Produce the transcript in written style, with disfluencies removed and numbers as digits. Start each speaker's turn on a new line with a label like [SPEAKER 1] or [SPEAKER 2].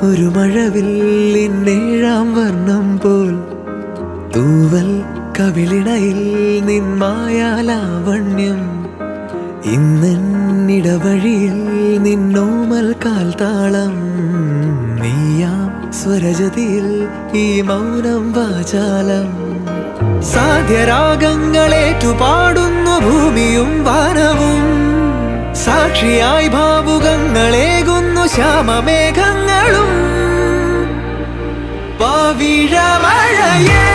[SPEAKER 1] ഒരു മഴവില്ലിന്നേഴാം വർണ്ണം പോൽ തൂവൽ കവിളിണയിൽ നിന്മായാലാവണ്യം ഇന്നിടവഴിയിൽ നിന്നോമൽ കാൽത്താളം നീയാം സ്വരജതിയിൽ ഈ മൗനം വാചാലം സാധ്യരാഗങ്ങളേറ്റുപാടുന്നു ഭൂമിയും വാനവും സാക്ഷിയായി ഭാവുകങ്ങളേകുന്നു ശ്യാമമേഘങ്ങളും പവിഴമഴയേ